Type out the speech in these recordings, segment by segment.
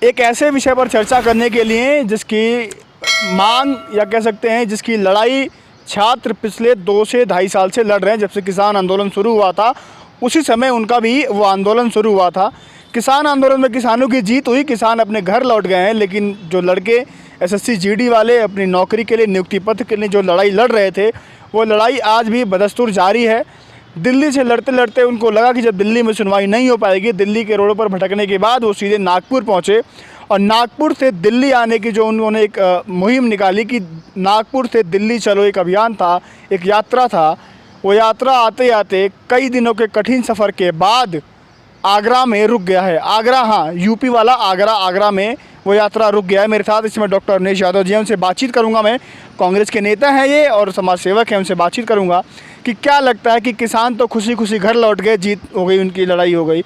एक ऐसे विषय पर चर्चा करने के लिए जिसकी मांग या कह सकते हैं जिसकी लड़ाई छात्र पिछले 2 से ढाई साल से लड़ रहे हैं। जब से किसान आंदोलन शुरू हुआ था उसी समय उनका भी वो आंदोलन शुरू हुआ था। किसान आंदोलन में किसानों की जीत हुई, किसान अपने घर लौट गए हैं, लेकिन जो लड़के एसएससी जीडी वाले अपनी नौकरी के लिए, नियुक्ति पत्र के लिए जो लड़ाई लड़ रहे थे, वो लड़ाई आज भी बदस्तूर जारी है। दिल्ली से लड़ते लड़ते उनको लगा कि जब दिल्ली में सुनवाई नहीं हो पाएगी, दिल्ली के रोडों पर भटकने के बाद वो सीधे नागपुर पहुँचे और नागपुर से दिल्ली आने की जो उन्होंने एक मुहिम निकाली कि नागपुर से दिल्ली चलो, एक अभियान था, एक यात्रा था। वो यात्रा आते आते कई दिनों के कठिन सफ़र के बाद आगरा में रुक गया है। आगरा, हाँ, यूपी वाला आगरा में वो यात्रा रुक गया है। मेरे साथ इसमें डॉक्टर अवनीश यादव जी हैं, उनसे बातचीत करूंगा। मैं कांग्रेस के नेता हैं ये और समाज सेवक हैं, उनसे बातचीत करूंगा कि क्या लगता है कि किसान तो खुशी खुशी घर लौट गए, जीत हो गई, उनकी लड़ाई हो गई,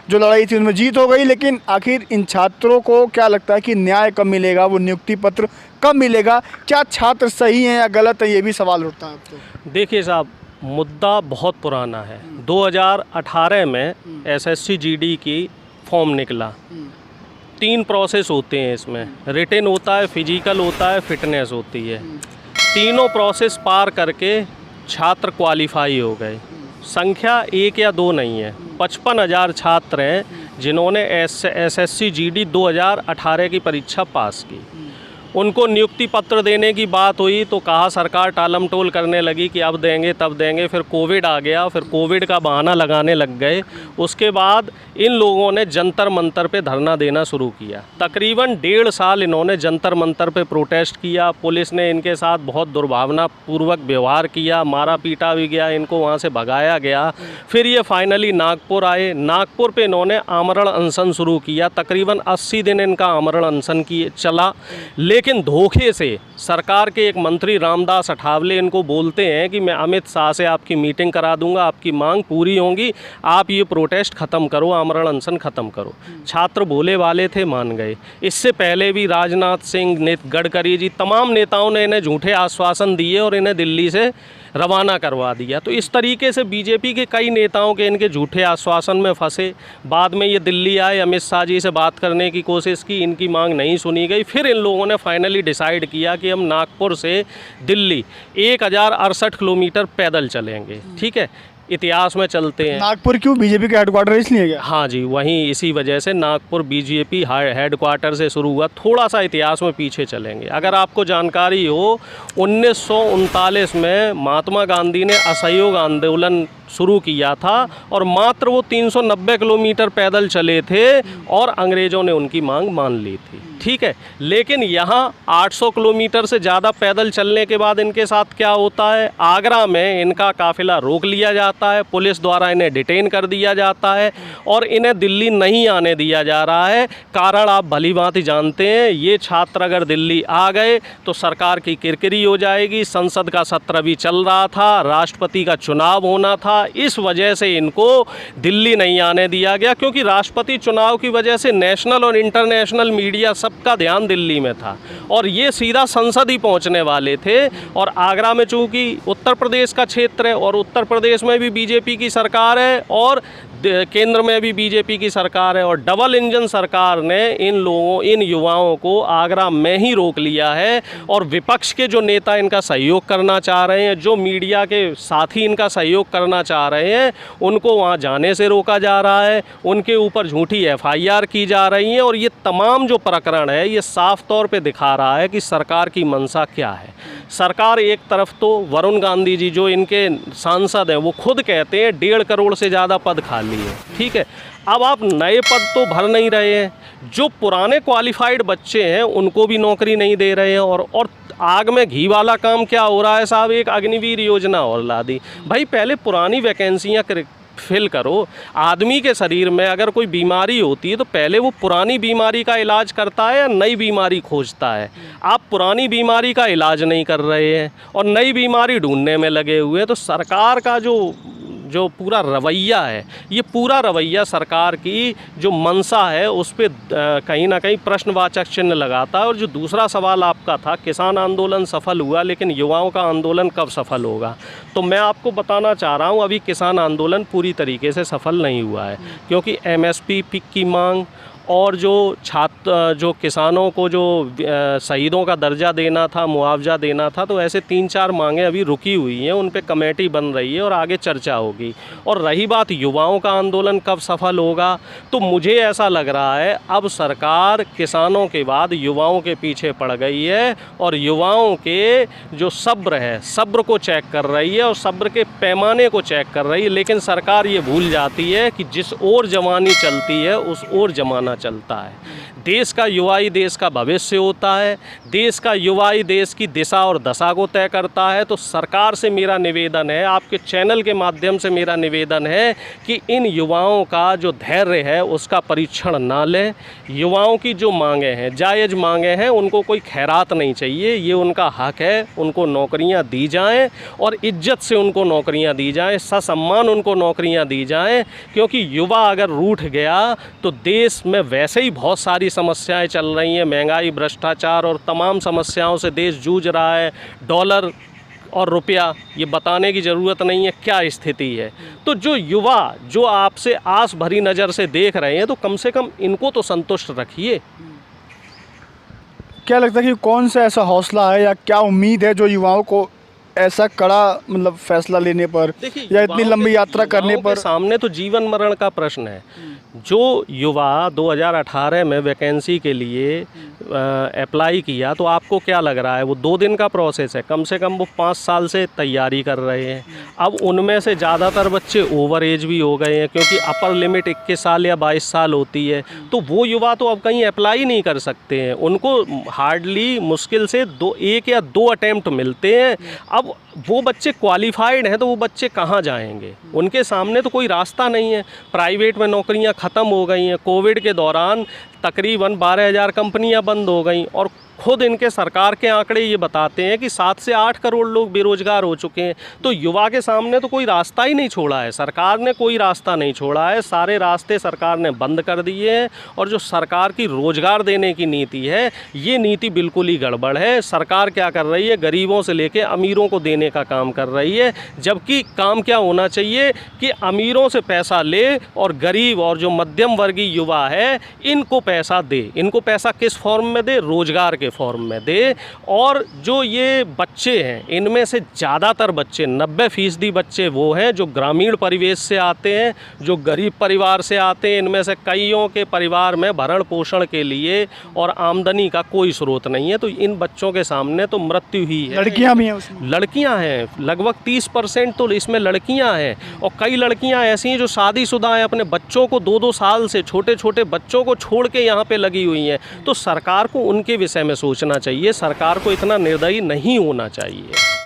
जो लड़ाई थी उनमें जीत हो गई, लेकिन आखिर इन छात्रों को क्या लगता है कि न्याय कब मिलेगा, वो नियुक्ति पत्र कब मिलेगा, क्या छात्र सही हैं या गलत है, ये भी सवाल उठता है आपको। देखिए साहब, मुद्दा बहुत पुराना है। 2018 में एसएससी जीडी की फॉर्म निकला। 3 प्रोसेस होते हैं इसमें, रिटन होता है, फिजिकल होता है, फिटनेस होती है। तीनों प्रोसेस पार करके छात्र क्वालिफाई हो गए। संख्या 1 या 2 नहीं है, 55,000 छात्र हैं जिन्होंने एसएससी जीडी 2018 की परीक्षा पास की। उनको नियुक्ति पत्र देने की बात हुई तो कहा, सरकार टालम टोल करने लगी कि अब देंगे तब देंगे। फिर कोविड आ गया, फिर कोविड का बहाना लगाने लग गए। उसके बाद इन लोगों ने जंतर मंतर पे धरना देना शुरू किया। तकरीबन 1.5 साल इन्होंने जंतर मंतर पे प्रोटेस्ट किया। पुलिस ने इनके साथ बहुत दुर्भावनापूर्वक व्यवहार किया, मारा पीटा भी गया, इनको वहाँ से भगाया गया। फिर ये फाइनली नागपुर आए। नागपुर पे इन्होंने आमरण अनशन शुरू किया। तकरीबन 80 दिन इनका आमरण अनशन चला। लेकिन धोखे से सरकार के एक मंत्री रामदास अठावले इनको बोलते हैं कि मैं अमित शाह से आपकी मीटिंग करा दूंगा, आपकी मांग पूरी होंगी, आप ये प्रोटेस्ट ख़त्म करो, आमरण अनशन ख़त्म करो। छात्र भोले वाले थे, मान गए। इससे पहले भी राजनाथ सिंह, गडकरी जी, तमाम नेताओं ने इन्हें झूठे आश्वासन दिए और इन्हें दिल्ली से रवाना करवा दिया। तो इस तरीके से बीजेपी के कई नेताओं के इनके झूठे आश्वासन में फंसे। बाद में ये दिल्ली आए, अमित शाह जी से बात करने की कोशिश की, इनकी मांग नहीं सुनी गई। फिर इन लोगों ने फाइनली डिसाइड किया कि हम नागपुर से दिल्ली 1068 किलोमीटर पैदल चलेंगे। ठीक है, इतिहास में चलते हैं। नागपुर क्यों, बीजेपी का हेडक्वार्टर इसलिए गया? हाँ जी, वहीं इसी वजह से नागपुर बीजेपी हेडक्वार्टर से शुरू हुआ। थोड़ा सा इतिहास में पीछे चलेंगे। अगर आपको जानकारी हो, 1939 में महात्मा गांधी ने असहयोग आंदोलन शुरू किया था और मात्र वो 390 किलोमीटर पैदल चले थे और अंग्रेज़ों ने उनकी मांग मान ली थी। ठीक है, लेकिन यहाँ 800 किलोमीटर से ज़्यादा पैदल चलने के बाद इनके साथ क्या होता है, आगरा में इनका काफ़िला रोक लिया जाता है, पुलिस द्वारा इन्हें डिटेन कर दिया जाता है और इन्हें दिल्ली नहीं आने दिया जा रहा है। कारण आप भली भांति जानते हैं, ये छात्र अगर दिल्ली आ गए तो सरकार की किरकिरी हो जाएगी। संसद का सत्र भी चल रहा था, राष्ट्रपति का चुनाव होना था, इस वजह से इनको दिल्ली नहीं आने दिया गया। क्योंकि राष्ट्रपति चुनाव की वजह से नेशनल और इंटरनेशनल मीडिया सबका ध्यान दिल्ली में था और ये सीधा संसद ही पहुंचने वाले थे। और आगरा में चूंकि उत्तर प्रदेश का क्षेत्र है और उत्तर प्रदेश में भी बीजेपी की सरकार है और केंद्र में भी बीजेपी की सरकार है और डबल इंजन सरकार ने इन युवाओं को आगरा में ही रोक लिया है। और विपक्ष के जो नेता इनका सहयोग करना चाह रहे हैं, जो मीडिया के साथी इनका सहयोग करना चाह रहे हैं, उनको वहां जाने से रोका जा रहा है, उनके ऊपर झूठी एफआईआर की जा रही है। और ये तमाम जो प्रकरण है, ये साफ तौर पे दिखा रहा है कि सरकार की मंशा क्या है। सरकार एक तरफ तो वरुण गांधी जी जो इनके सांसद हैं, वो खुद कहते हैं 1.5 करोड़ से ज़्यादा पद खाली है। ठीक है, अब आप नए पद तो भर नहीं रहे हैं, जो पुराने क्वालिफाइड बच्चे हैं उनको भी नौकरी नहीं दे रहे हैं। और आग में घी वाला काम क्या हो रहा है साहब, एक अग्निवीर योजना और ला दी। भाई पहले पुरानी वैकेंसियाँ फिल करो। आदमी के शरीर में अगर कोई बीमारी होती है तो पहले वो पुरानी बीमारी का इलाज करता है या नई बीमारी खोजता है। आप पुरानी बीमारी का इलाज नहीं कर रहे हैं और नई बीमारी ढूंढने में लगे हुए हैं। तो सरकार का जो पूरा रवैया है, ये पूरा रवैया सरकार की जो मंशा है उस पर कहीं ना कहीं प्रश्नवाचक चिन्ह लगाता है। और जो दूसरा सवाल आपका था, किसान आंदोलन सफल हुआ लेकिन युवाओं का आंदोलन कब सफल होगा, तो मैं आपको बताना चाह रहा हूँ अभी किसान आंदोलन पूरी तरीके से सफल नहीं हुआ है। क्योंकि एमएसपी की मांग और जो किसानों को जो शहीदों का दर्जा देना था, मुआवजा देना था, तो ऐसे 3-4 मांगें अभी रुकी हुई हैं, उन पे कमेटी बन रही है और आगे चर्चा होगी। और रही बात युवाओं का आंदोलन कब सफल होगा, तो मुझे ऐसा लग रहा है अब सरकार किसानों के बाद युवाओं के पीछे पड़ गई है और युवाओं के जो सब्र है, सब्र को चेक कर रही है और सब्र के पैमाने को चेक कर रही है। लेकिन सरकार ये भूल जाती है कि जिस ओर जवानी चलती है उस ओर जमाना चलता है। देश का युवा ही देश का भविष्य होता है, देश का युवा ही देश की दिशा और दशा को तय करता है। तो सरकार से मेरा निवेदन है, आपके चैनल के माध्यम से मेरा निवेदन है कि इन युवाओं का जो धैर्य है उसका परीक्षण ना लें। युवाओं की जो मांगें हैं, जायज़ मांगें हैं, उनको कोई खैरात नहीं चाहिए, ये उनका हक है। उनको नौकरियां दी जाएं और इज्जत से उनको नौकरियां दी जाएं, ससम्मान उनको नौकरियां दी जाएं। क्योंकि युवा अगर रूठ गया तो देश में वैसे ही बहुत सारी समस्याएं चल रही हैं, महंगाई, भ्रष्टाचार और तमाम समस्याओं से देश जूझ रहा है। डॉलर और रुपया, ये बताने की ज़रूरत नहीं है क्या स्थिति है। तो जो युवा जो आपसे आस भरी नज़र से देख रहे हैं, तो कम से कम इनको तो संतुष्ट रखिए। क्या लगता है कि कौन सा ऐसा हौसला है या क्या उम्मीद है जो युवाओं को ऐसा कड़ा मतलब फैसला लेने पर या इतनी लंबी यात्रा करने पर? सामने तो जीवन मरण का प्रश्न है। जो युवा 2018 में वैकेंसी के लिए अप्लाई किया, तो आपको क्या लग रहा है वो 2 दिन का प्रोसेस है? कम से कम वो 5 साल से तैयारी कर रहे हैं। अब उनमें से ज़्यादातर बच्चे ओवर एज भी हो गए हैं, क्योंकि अपर लिमिट 21 साल या 22 साल होती है। तो वो युवा तो अब कहीं अप्लाई नहीं कर सकते हैं, उनको हार्डली मुश्किल से 1 या 2 अटैम्प्ट मिलते हैं। अब वो बच्चे क्वालिफाइड हैं तो वो बच्चे कहाँ जाएंगे? उनके सामने तो कोई रास्ता नहीं है। प्राइवेट में नौकरियां ख़त्म हो गई हैं। कोविड के दौरान तकरीबन 12,000 कंपनियां बंद हो गई और खुद इनके सरकार के आंकड़े ये बताते हैं कि 7 से 8 करोड़ लोग बेरोजगार हो चुके हैं। तो युवा के सामने तो कोई रास्ता ही नहीं छोड़ा है, सरकार ने कोई रास्ता नहीं छोड़ा है। सारे रास्ते सरकार ने बंद कर दिए हैं और जो सरकार की रोजगार देने की नीति है, ये नीति बिल्कुल ही गड़बड़ है। सरकार क्या कर रही है? गरीबों से लेकर अमीरों को देने का काम कर रही है, जबकि काम क्या होना चाहिए कि अमीरों से पैसा ले और गरीब और जो मध्यम वर्गीय युवा है इनको पैसा दे। इनको पैसा किस फॉर्म में दे? रोजगार के फॉर्म में दे। और जो ये बच्चे हैं, इनमें से ज़्यादातर बच्चे 90% बच्चे वो हैं जो ग्रामीण परिवेश से आते हैं, जो गरीब परिवार से आते हैं। इनमें से कईयों के परिवार में भरण पोषण के लिए और आमदनी का कोई स्रोत नहीं है। तो इन बच्चों के सामने तो मृत्यु ही है। लड़कियां भी हैं उसमें? लड़कियां हैं, लगभग 30% तो इसमें लड़कियां हैं। और कई लड़कियां ऐसी हैं जो शादीशुदा हैं, अपने बच्चों को 2-2 साल से, छोटे छोटे बच्चों को छोड़ के यहाँ पे लगी हुई हैं। तो सरकार को उनके विषय में सोचना चाहिए, सरकार को इतना निर्दयी नहीं होना चाहिए।